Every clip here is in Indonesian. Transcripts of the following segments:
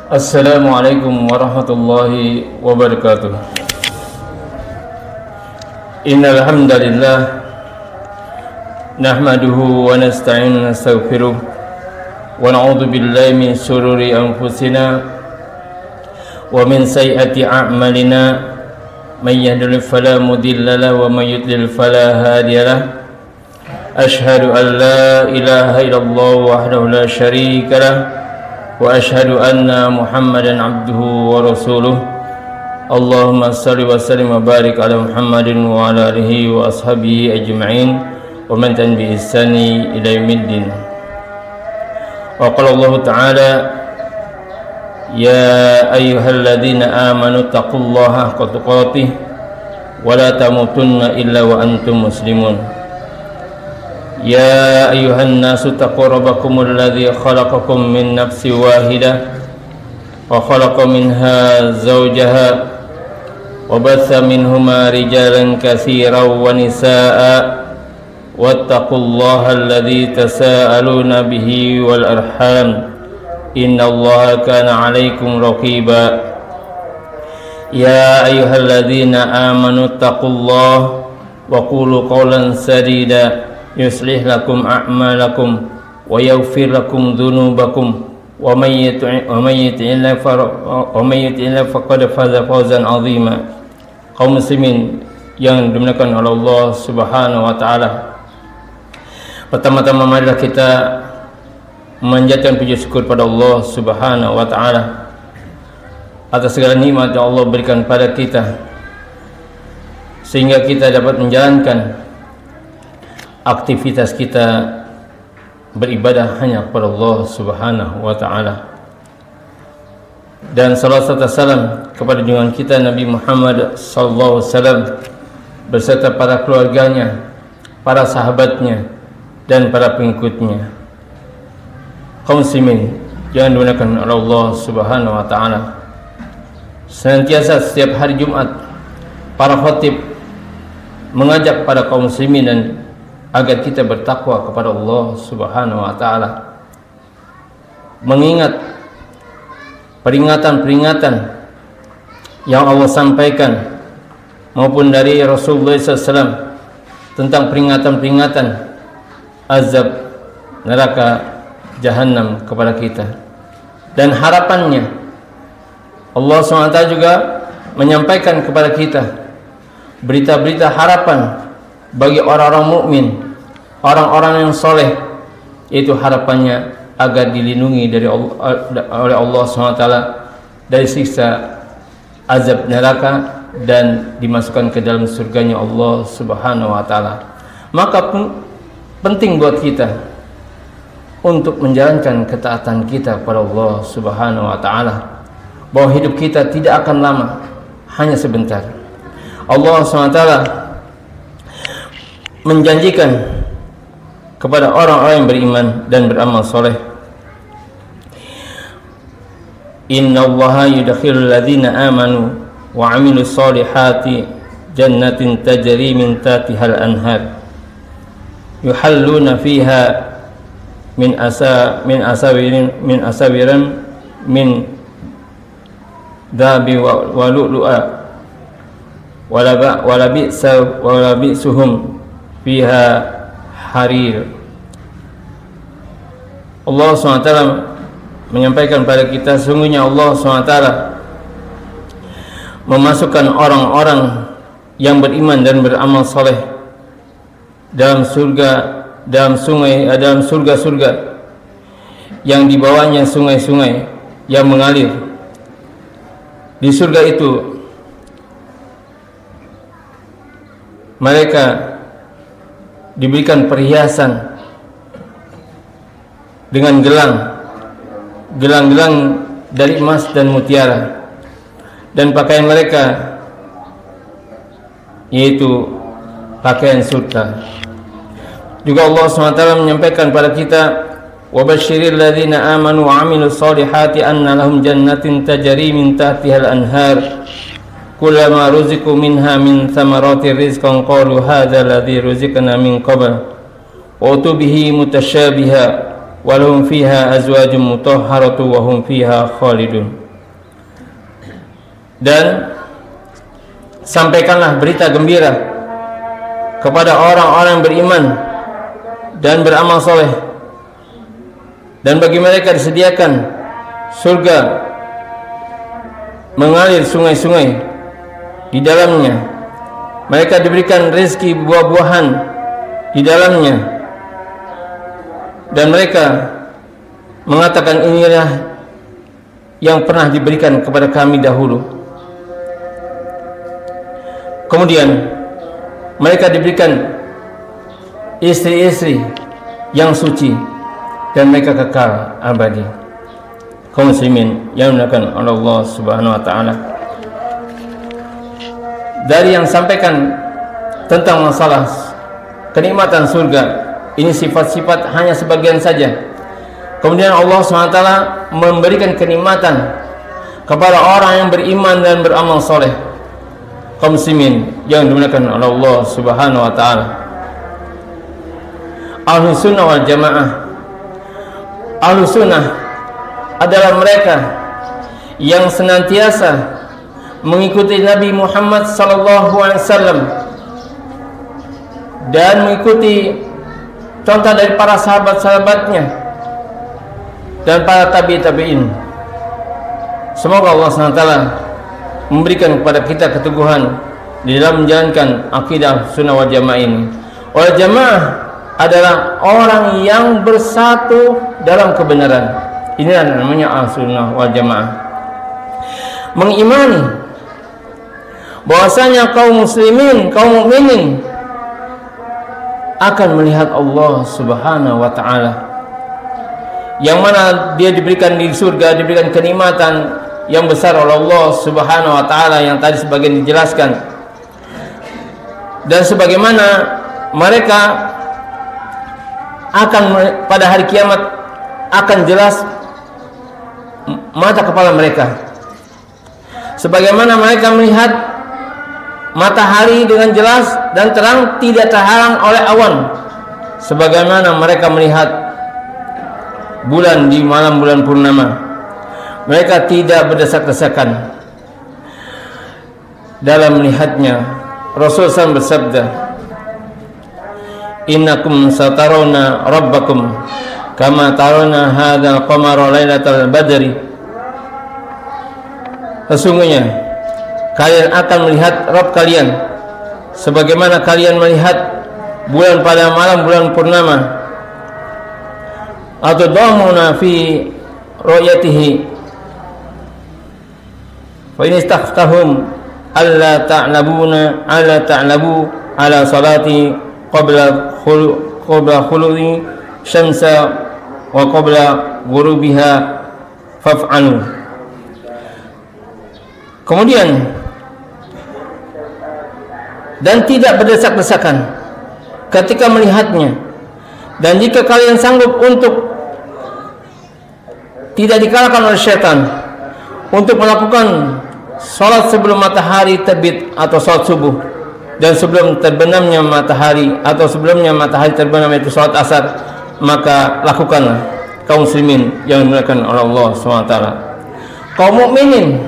Assalamualaikum warahmatullahi wabarakatuh. Innal hamdalillah nahmaduhu wa nasta'inuhu wa nastaghfiruh wa na'udzu billahi min shururi anfusina wa min sayyiati a'malina may yahdihillahu fala mudilla lahu wa may yudlil fala hadiya lahu. Ashhadu an la ilaha illallah wahdahu la syarika lahu wa ashhadu anna Muhammadan abduhu wa rasuluh. Allahumma salli wa sallim wa barik ala Muhammadin wa ala alihi wa ashabihi ajma'in wa man tabi'ahum bi ihsani ila yaumiddin. Wa qala Allah ta'ala ya ayyuhalladzina amanu taqullaha haqqa tuqatih wa la tamutunna illa wa antum muslimun. يا أيها الناس اتقوا ربكم الذي خلقكم من نفس واحدة وخلق منها زوجها وبث منهما رجالا كثيرا ونساء واتقوا الله الذي تساءلون به والأرحام إن الله كان عليكم رقيبا يا أيها الذين آمنوا اتقوا الله وقولوا قولا سديدا يصلح لكم أعمالكم ويغفر لكم ذنوبكم ومن يطع الله فقد فاز فوزا عظيما. Kaum muslimin yang dimuliakan oleh Allah Subhanahu wa taala. Pertama-tama marilah kita memanjatkan puji syukur pada Allah Subhanahu wa taala atas segala nikmat yang Allah berikan pada kita sehingga kita dapat menjalankan aktivitas kita beribadah hanya kepada Allah Subhanahu wa taala. Dan salawat serta salam kepada junjungan kita Nabi Muhammad sallallahu alaihi wasallam beserta para keluarganya, para sahabatnya dan para pengikutnya. Kaum muslimin yang dimuliakan oleh Allah Subhanahu wa taala. Senantiasa setiap hari Jumat para khatib mengajak para kaum muslimin dan agar kita bertakwa kepada Allah Subhanahu wa taala, mengingat peringatan-peringatan yang Allah sampaikan maupun dari Rasulullah SAW tentang peringatan-peringatan azab neraka jahanam kepada kita. Dan harapannya Allah SWT juga menyampaikan kepada kita berita-berita harapan bagi orang-orang mukmin, orang-orang yang soleh, yaitu harapannya agar dilindungi dari oleh Allah SWT dari siksa azab neraka dan dimasukkan ke dalam surganya Allah Subhanahu wa taala. Maka penting buat kita untuk menjalankan ketaatan kita kepada Allah Subhanahu wa taala, bahwa hidup kita tidak akan lama, hanya sebentar. Allah SWT menjanjikan kepada orang-orang yang beriman dan beramal soleh, innallaha yudkhilul ladzina amanu wa amilus solihati jannatin tajri min tahtihal anhar yuhalluna fiha min asawiran min dhabi wa lu'lu'a wala bi'suhum fiha harir. Allah SWT menyampaikan pada kita, sesungguhnya Allah SWT memasukkan orang-orang yang beriman dan beramal soleh dalam surga-surga yang di bawahnya sungai-sungai yang mengalir. Di surga itu mereka diberikan perhiasan dengan gelang-gelang dari emas dan mutiara, dan pakaian mereka yaitu pakaian surga. Juga Allah SWT menyampaikan pada kita, wa basyiril ladzina amanu wa amilus solihati anna lahum jannatin tajri min tahtihal anhar kullama ruziqu minha min thamarati rizqan qalu hadza alladzi ruziqna min qabl wa utubihi mutasyabiha walahum fiha azwajum mutahharatu wa hum fiha khalidun. Dan sampaikanlah berita gembira kepada orang-orang beriman dan beramal soleh, dan bagi mereka disediakan surga mengalir sungai-sungai di dalamnya. Mereka diberikan rezeki buah-buahan di dalamnya, dan mereka mengatakan inilah yang pernah diberikan kepada kami dahulu. Kemudian mereka diberikan istri-istri yang suci dan mereka kekal abadi. Kaum muslimin yang dimuliakan oleh Allah Subhanahu wa taala, dari yang sampaikan tentang masalah kenikmatan surga ini sifat-sifat hanya sebagian saja. Kemudian Allah SWT memberikan kenikmatan kepada orang yang beriman dan beramal soleh. Kaum muslimin yang dimuliakan oleh Allah Subhanahu wa taala, Ahlus Sunnah wal Jamaah. Ahlus Sunnah adalah mereka yang senantiasa mengikuti Nabi Muhammad SAW dan mengikuti contoh dari para sahabat-sahabatnya dan para tabi'in. Semoga Allah SWT memberikan kepada kita keteguhan di dalam menjalankan akidah sunnah wal jamaah ini. Wal jamaah adalah orang yang bersatu dalam kebenaran. Inilah namanya as-sunnah wal jamaah. Mengimani bahwasanya kaum muslimin, kaum mukminin akan melihat Allah Subhanahu wa taala, yang mana dia diberikan di surga, diberikan kenikmatan yang besar oleh Allah Subhanahu wa taala yang tadi sebagian dijelaskan. Dan sebagaimana mereka akan pada hari kiamat akan jelas mata kepala mereka, sebagaimana mereka melihat matahari dengan jelas dan terang, tidak terhalang oleh awan, sebagaimana mereka melihat bulan di malam bulan purnama. Mereka tidak berdesak-desakan dalam melihatnya. Rasul SAW bersabda, innakum satarawna rabbakum kama tarawna hadzal qamara lailatal badri. Sesungguhnya kalian akan melihat Rabb kalian sebagaimana kalian melihat bulan pada malam bulan purnama. Atau damuna fi ru'yatihi fa in istaftahum alla ta'labuna ala ta'labu ala salati qabla khulu'i syamsa wa qabla ghurubiha faf'alu. Kemudian dan tidak berdesak-desakan ketika melihatnya, dan jika kalian sanggup untuk tidak dikalahkan oleh syaitan untuk melakukan salat sebelum matahari terbit atau salat subuh, dan sebelum terbenamnya matahari atau sebelumnya matahari terbenam itu salat asar, maka lakukanlah. Kaum muslimin yang dimuliakan oleh Allah SWT, kaum mukminin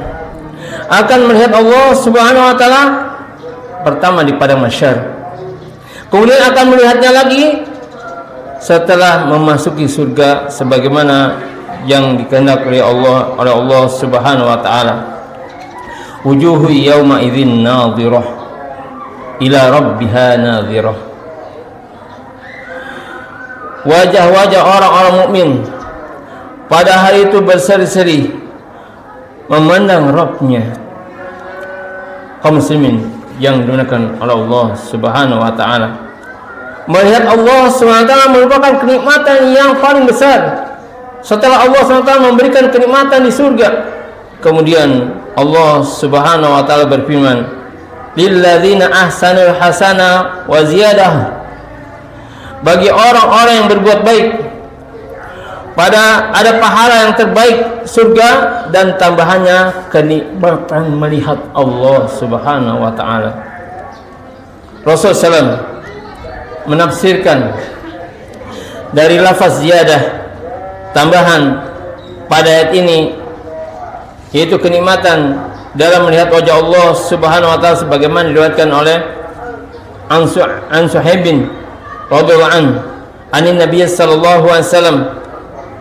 akan melihat Allah Subhanahu wa taala pertama di padang mahsyar, kemudian akan melihatnya lagi setelah memasuki surga sebagaimana yang dikehendaki oleh Allah Subhanahu wa taala. Wujuhu yawma idzin nadhirah ila rabbiha nadhirah. Wajah-wajah orang-orang mukmin pada hari itu berseri-seri memandang Rabb-nya. Kaum muslimin yang dimuliakan oleh Allah Subhanahu wa taala, melihat Allah Subhanahu wa taala merupakan kenikmatan yang paling besar. Setelah Allah SWT memberikan kenikmatan di surga, kemudian Allah Subhanahu wa taala berfirman, lilladzina ahsanul hasana wa ziyadah. Bagi orang-orang yang berbuat baik, pada ada pahala yang terbaik, surga, dan tambahannya kenikmatan melihat Allah Subhanahu wa taala. Rasul SAW menafsirkan dari lafaz ziyadah tambahan pada ayat ini, yaitu kenikmatan dalam melihat wajah Allah Subhanahu wa taala sebagaimana diriwayatkan oleh An Suhaib bin radhiyallahu anhu anin Nabi sallallahu alaihi wasallam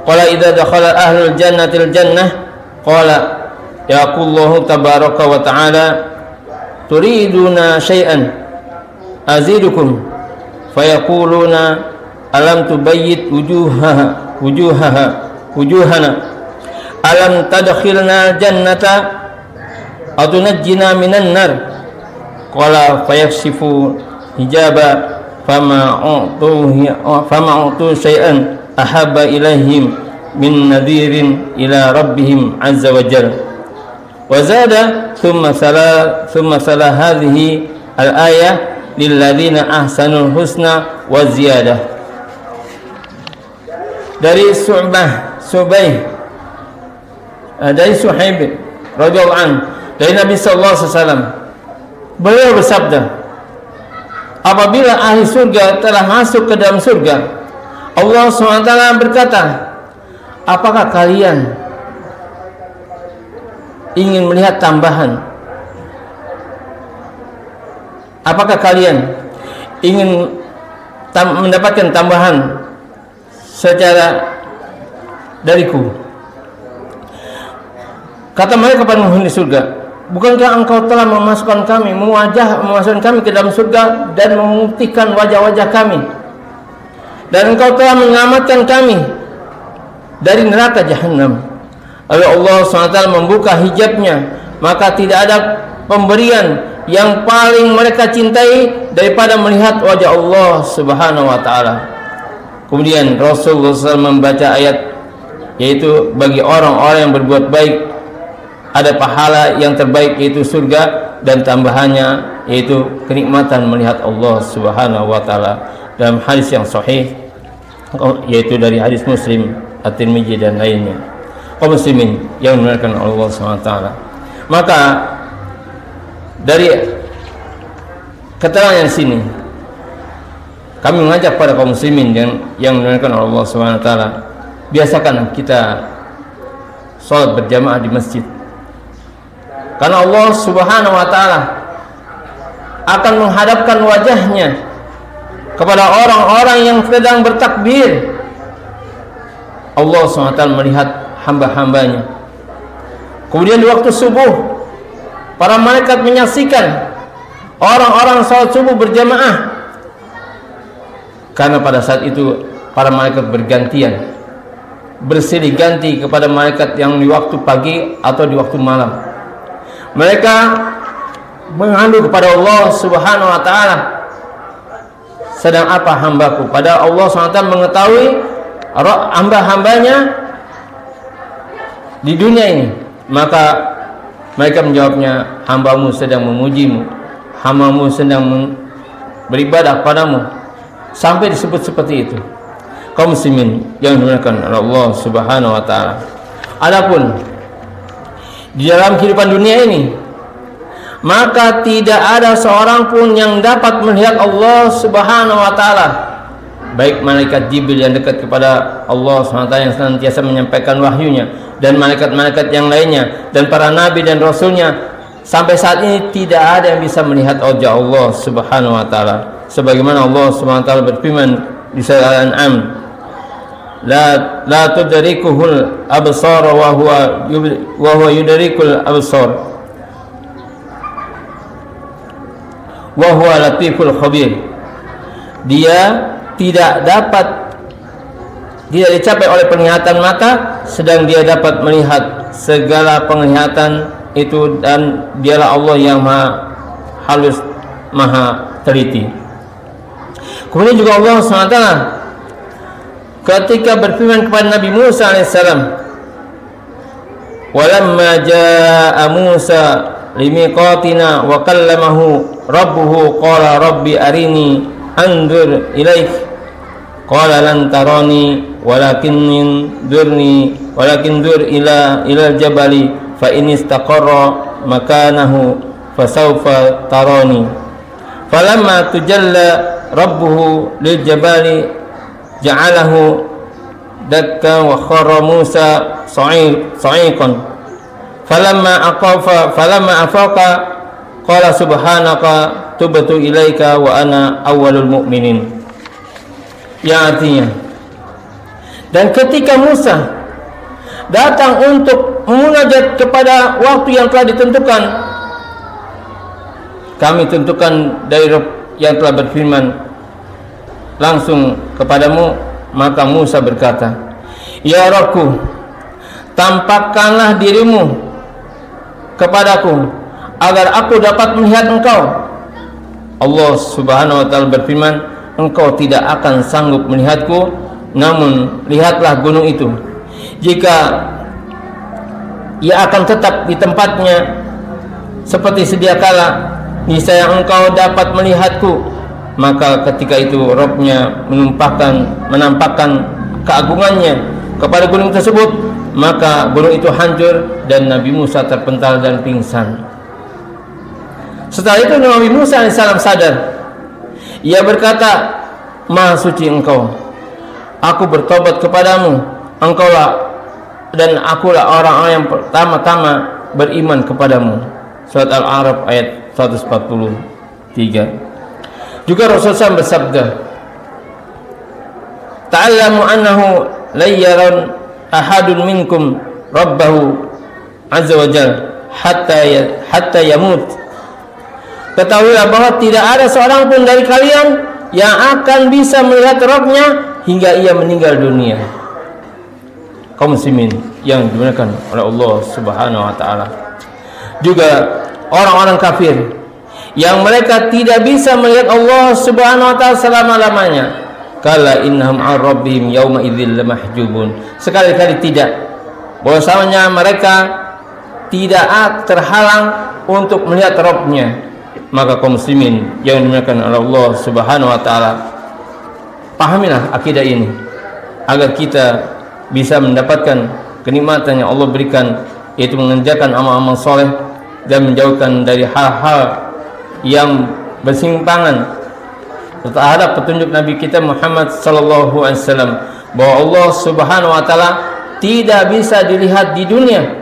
qala idza dakhala ahlul jannatil jannah qala yaqullahu tabaraka wa ta'ala turiduna syai'an azidukum fayaquluna alam tubayyit wujuhana alam tadkhilna jannata atunajjina minan nar qala fayakshifu hijaba fama utu syai'an ahabba ilaihim min nadhirin ila rabbihim azza wa jalla wa zada thumma sala hadhihi al-ayah lilladzina ahsanul husna wa ziyadah. Dari dari Suhaib radhiyallahu anhu dari Nabi sallallahu alaihi wasallam, beliau bersabda, apabila ahli surga telah masuk ke dalam surga, Allah SWT berkata, apakah kalian ingin melihat tambahan? Apakah kalian ingin mendapatkan tambahan secara dariku? Kata mereka kepada penghuni surga, bukankah engkau telah memasukkan kami, memasukkan kami ke dalam surga dan memutihkan wajah-wajah kami, dan engkau telah menyelamatkan kami dari neraka jahanam? Lalu Allah SWT membuka hijabnya, maka tidak ada pemberian yang paling mereka cintai daripada melihat wajah Allah Subhanahu wa taala. Kemudian Rasulullah SAW membaca ayat, yaitu bagi orang-orang yang berbuat baik ada pahala yang terbaik, yaitu surga, dan tambahannya yaitu kenikmatan melihat Allah Subhanahu wa taala. Dalam hadis yang sahih, yaitu dari hadis Muslim, At-Tirmidzi dan lainnya. Kaum muslimin yang dimuliakan Allah Subhanahu wa taala. Maka dari keterangan sini kami mengajak pada kaum muslimin yang dimuliakan Allah Subhanahu wa taala, biasakan kita salat berjamaah di masjid. Karena Allah Subhanahu wa taala akan menghadapkan wajahnya kepada orang-orang yang sedang bertakbir. Allah SWT melihat hamba-hambanya. Kemudian di waktu subuh, para malaikat menyaksikan orang-orang salat subuh berjamaah. Karena pada saat itu para malaikat bergantian, bersilih ganti kepada malaikat yang di waktu pagi atau di waktu malam. Mereka mengadu kepada Allah Subhanahu wa taala, sedang apa hambaku? Padahal Allah SWT mengetahui hamba-hambanya di dunia ini. Maka mereka menjawabnya, hambamu sedang memujimu, hambamu sedang beribadah padamu. Sampai disebut seperti itu. Kaum muslimin yang dimuliakan Allah Subhanahu wa taala. Adapun di dalam kehidupan dunia ini, maka tidak ada seorang pun yang dapat melihat Allah Subhanahu wa taala, baik malaikat Jibril yang dekat kepada Allah SWT yang senantiasa menyampaikan wahyunya, dan malaikat-malaikat yang lainnya, dan para nabi dan rasulnya. Sampai saat ini tidak ada yang bisa melihat wajah Allah Subhanahu wa taala, sebagaimana Allah Subhanahu wa taala berfirman di surah Al-An'am, la tudrikuhul absar wa huwa yudrikul absar wa huwa latiful khabir. Dia tidak dicapai oleh penglihatan mata, sedang dia dapat melihat segala penglihatan itu, dan dialah Allah yang maha halus, maha teliti. Kemudian juga Allah SWT ketika berfirman kepada Nabi Musa alaihissalam, walamma jaa Musa limiqatina wa kallamahu rabbuhu qala rabbi arini anzur ilaik qala lan tarani walakin dur ila jabali fa in istaqarra makanahu fasawfa tarani falamma tujalla rabbuhu lil jabali ja'alahu dakka wa kharra Musa sa'iqan falamma afaqa qala subhanaka tubtu ilaika wa ana awwalul mu'minin. Yang artinya, dan ketika Musa datang untuk munajat kepada waktu yang telah ditentukan, kami tentukan dari Rabb yang telah berfirman langsung kepadamu, maka Musa berkata, ya Rabbku, tampakkanlah dirimu kepadaku agar aku dapat melihat engkau. Allah subhanahu wa ta'ala berfirman, engkau tidak akan sanggup melihatku, namun lihatlah gunung itu. Jika ia akan tetap di tempatnya seperti sedia kala, niscaya engkau dapat melihatku. Maka ketika itu Rabb-nya menampakkan keagungannya kepada gunung tersebut, maka gunung itu hancur dan Nabi Musa terpental dan pingsan. Setelah itu Nabi Musa AS sadar. Ia berkata, Maha suci engkau, aku bertobat kepadamu, engkaulah dan akulah orang-orang yang pertama-tama beriman kepadamu. Surat Al-A'raf ayat 143. Juga Rasulullah bersabda, ta'allamu annahu la yaran ahadun minkum rabbahu azza wa jalla hatta yamut. Ketahuilah bahwa tidak ada seorang pun dari kalian yang akan bisa melihat Rabb-nya hingga ia meninggal dunia. Kaum muslimin yang dimuliakan oleh Allah Subhanahu wa taala. Juga orang-orang kafir yang mereka tidak bisa melihat Allah Subhanahu wa taala selama-lamanya. Kala innahum 'an rabbihim yauma idzil lamahjubun. Sekali-kali tidak. Bahwasanya mereka tidak terhalang untuk melihat Rabb-nya. Maka kaum muslimin yang dimuliakan oleh Allah Subhanahu wa taala, pahamilah akidah ini agar kita bisa mendapatkan kenikmatan yang Allah berikan, yaitu mengerjakan amal-amal soleh dan menjauhkan dari hal-hal yang bersimpangan terhadap petunjuk Nabi kita Muhammad sallallahu alaihi wasallam, bahwa Allah Subhanahu wa taala tidak bisa dilihat di dunia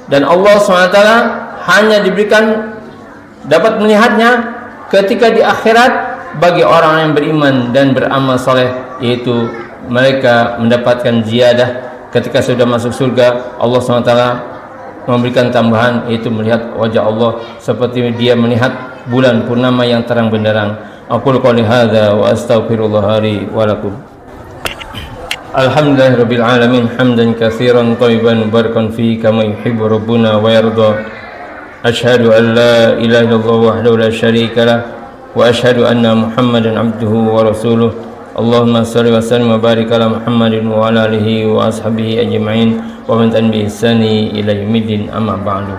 dan Allah Subhanahu wa taala hanya diberikan dapat melihatnya ketika di akhirat bagi orang yang beriman dan beramal soleh, yaitu mereka mendapatkan ziyadah ketika sudah masuk surga. Allah SWT memberikan tambahan, yaitu melihat wajah Allah seperti dia melihat bulan purnama yang terang benderang. Aqulu qouli hadza wa astaghfirullah li wa lakum. Alhamdulillahirabbil alamin hamdan katsiran thayyiban barakan fi kama yuhibbu rabbuna wa yarda. Asyhadu an la ilaha illallah wahdahu la syarika lah wa asyhadu anna Muhammadan abduhu wa rasuluh. Allahumma shalli wa sallim wa barik ala Muhammadin wa ala alihi wa ashabihi ajma'in wa man tabi'ahum bi ihsani ila yaumiddin, amma ba'du.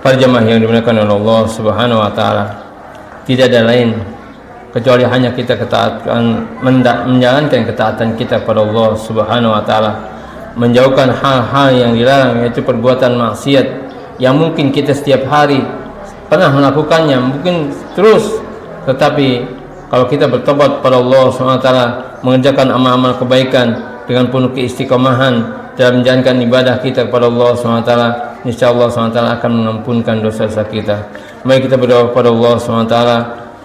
Para jemaah yang dimuliakan oleh Allah Subhanahu wa taala, tidak ada lain kecuali hanya kita menjalankan ketaatan kita kepada Allah Subhanahu wa taala, menjauhkan hal-hal yang dilarang, yaitu perbuatan maksiat yang mungkin kita setiap hari pernah melakukannya, mungkin terus, tetapi kalau kita bertobat pada Allah SWT, mengerjakan amal-amal kebaikan dengan penuh keistiqomahan dalam menjalankan ibadah kita kepada Allah SWT, insyaallah Allah SWT akan mengampunkan dosa-dosa kita. Mari kita berdoa kepada Allah SWT.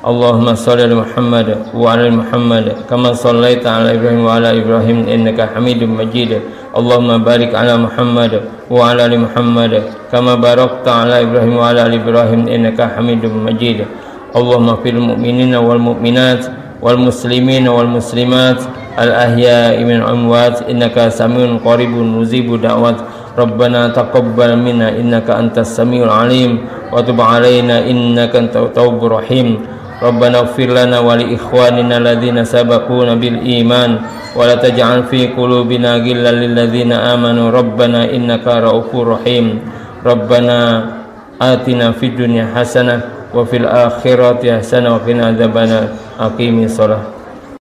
Allahumma shalli ala Muhammad wa ala Muhammad kama shallaita ala Ibrahim wa ala Ibrahim innaka Hamidum Majid. Allahumma barik ala Muhammad wa ala ali Muhammad kama barakta ala Ibrahim wa ala ali Ibrahim innaka Hamidum Majid. Allahumma fil mu'minina wal mu'minat wal muslimina wal muslimat al ahya'i min amwat innaka samiun qaribun mujibu da'wat. Rabbana taqabbal minna innaka antas samiul alim wa tub alaina innaka antat tawwabur rahim. Rabbana ighfir lana wa li ikhwanina alladhina sabaquna bil iman wa la taj'al fi qulubina ghillan lil ladzina amanu rabbana innaka ra'ufur rahim. Rabbana atina fid dunya hasanah wa fil akhirati hasanah wa qina adzabannar. Aqimis shalah.